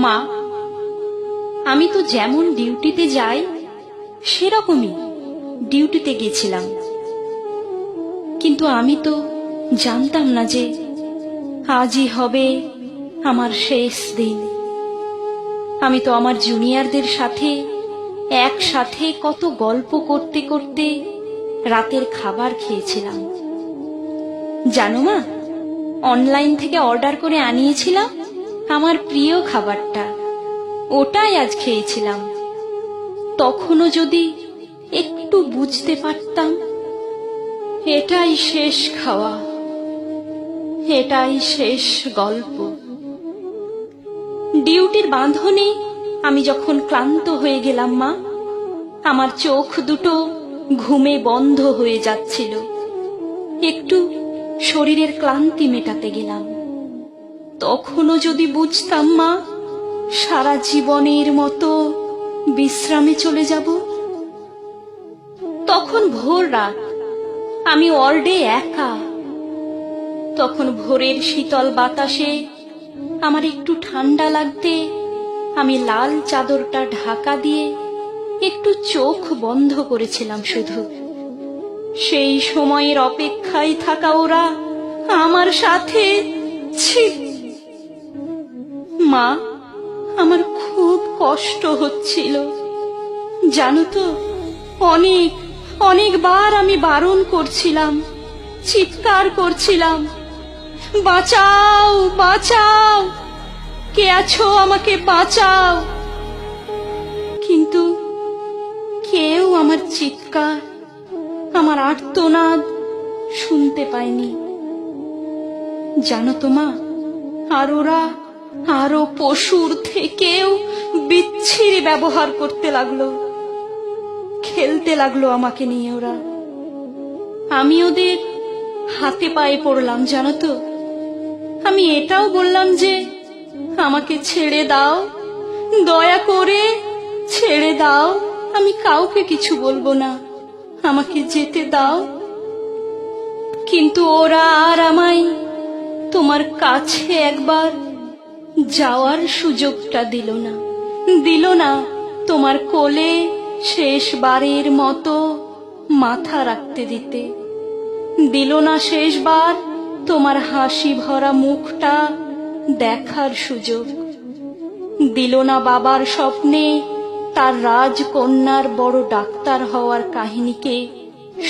মা, আমি তো যেমন ডিউটিতে যাই সেরকমই ডিউটিতে গেছিলাম, কিন্তু আমি তো জানতাম না যে আজই হবে আমার শেষ দিন। আমি তো আমার জুনিয়রদের সাথে একসাথে কত গল্প করতে করতে রাতের খাবার খেয়েছিলাম। জানো মা, অনলাইন থেকে অর্ডার করে আনিয়েছিলাম আমার প্রিয় খাবারটা, ওটাই আজ খেয়েছিলাম। তখনও যদি একটু বুঝতে পারতাম এটাই শেষ খাওয়া, এটাই শেষ গল্প। ডিউটির বাঁধনে আমি যখন ক্লান্ত হয়ে গেলাম মা, আমার চোখ দুটো ঘুমে বন্ধ হয়ে যাচ্ছিল, একটু শরীরের ক্লান্তি মেটাতে গেলাম। তখনও যদি বুঝতাম মা সারা জীবনের মতো বিশ্রামে চলে যাব। তখন ভোর রাত, আমি ওয়ার্ডে একা। তখন ভোরের শীতল বাতাসে আমার একটু ঠান্ডা লাগতে আমি লাল চাদরটা ঢাকা দিয়ে একটু চোখ বন্ধ করেছিলাম শুধু। সেই সময়ের অপেক্ষায় থাকা ওরা আমার সাথে। ছি মা, আমার খুব কষ্ট হচ্ছিল জানো তো। অনেকবার আমি বারণ করছিলাম, চিৎকার করছিলাম, বাঁচাও বাঁচাও, কে আছো আমাকে বাঁচাও। কিন্তু কেউ আমার চিৎকার, আমার আর্তনাদ শুনতে পায়নি। জানো তো মা, আর ওরা আরো পশুর থেকেও বিচ্ছিরি ব্যবহার করতে লাগলো, খেলতে লাগলো আমাকে নিয়ে ওরা। আমি ওদের হাতে পায়ে পড়লাম জানো তো। আমি এটাও বললাম যে আমাকে ছেড়ে দাও, দয়া করে ছেড়ে দাও, আমি কাউকে কিছু বলবো না, আমাকে যেতে দাও। কিন্তু ওরা আর আমায় তোমার কাছে একবার যাওয়ার সুযোগটা দিল না তোমার কোলে শেষবারের মতো মাথা রাখতে দিতে, দিল না শেষবার তোমার হাসি ভরা মুখটা দেখার সুযোগ, দিল না বাবার স্বপ্নে তার রাজকন্যার বড় ডাক্তার হওয়ার কাহিনীকে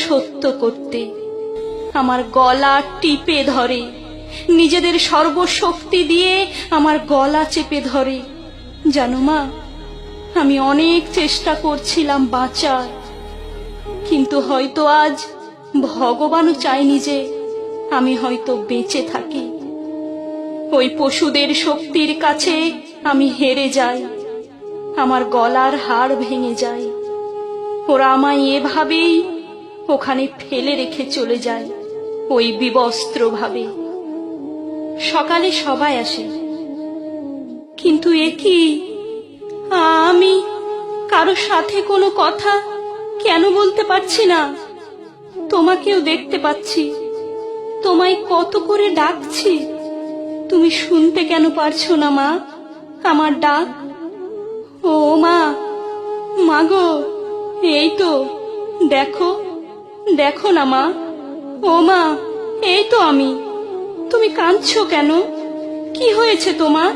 সত্য করতে। আমার গলা টিপে ধরে, নিজেদের সর্বশক্তি দিয়ে আমার গলা চেপে ধরে। জানো মা, আমি অনেক চেষ্টা করছিলাম বাঁচার, কিন্তু হয়তো আজ ভগবানও চায়নি যে আমি হয়তো বেঁচে থাকি। ওই পশুদের শক্তির কাছে আমি হেরে যাই, আমার গলার হাড় ভেঙে যায়। ওরা আমায় এভাবেই ওখানে ফেলে রেখে চলে যায়, ওই বিবস্ত্র ভাবে। সকালে সবাই আসে, কিন্তু এ কি, আমি কারো সাথে কোনো কথা কেন বলতে পারছি না? তোমাকেও দেখতে পাচ্ছি, তোমায় কত করে ডাকছি, তুমি শুনতে কেন পারছো না মা আমার ডাক? ও মা, মাগো, এই তো দেখো, দেখো না মা, ও মা, এই তো আমি। তুমি কাঁদছো কেন? কি হয়েছে তোমার?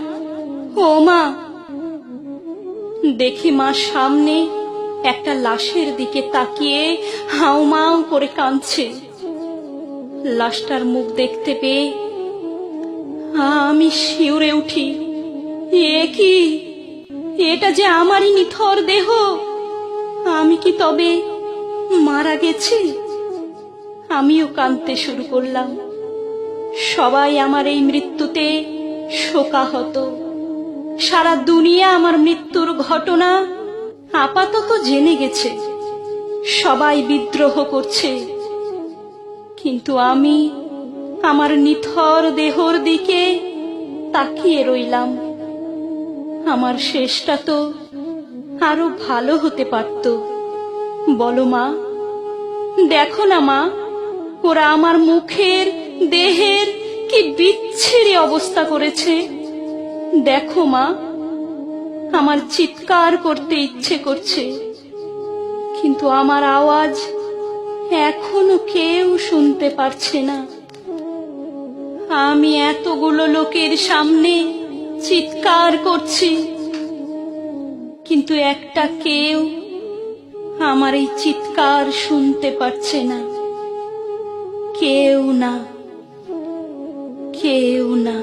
ও মা। দেখি মা সামনে একটা লাশের দিকে তাকিয়ে হাউমাউ করে কাঁদছে। লাশটার মুখ দেখতে পেয়ে আমি শিউরে উঠি। এ কি, এটা যে আমারই নিথর দেহ। আমি কি তবে মারা গেছি? আমিও কাঁদতে শুরু করলাম। সবাই আমার এই মৃত্যুতে শোকাহত। সারা দুনিয়া আমার মৃত্যুর ঘটনা আপাতত জেনে গেছে, সবাই বিদ্রোহ করছে, কিন্তু আমি আমার নিথর দেহর দিকে তাকিয়ে রইলাম। আমার শেষটা তো আরো ভালো হতে পারত। বলো মা, দেখো না মা, ওরা আমার মুখের, দেহের কি বিচ্ছিরি অবস্থা করেছে। দেখো মা, আমার চিৎকার করতে ইচ্ছে করছে, কিন্তু আমার আওয়াজ এখনো কেউ শুনতে পারছে না। আমি এতগুলো লোকের সামনে চিৎকার করছি, কিন্তু একটা কেউ আমার এই চিৎকার শুনতে পারছে না। কেউ না, কেউ না।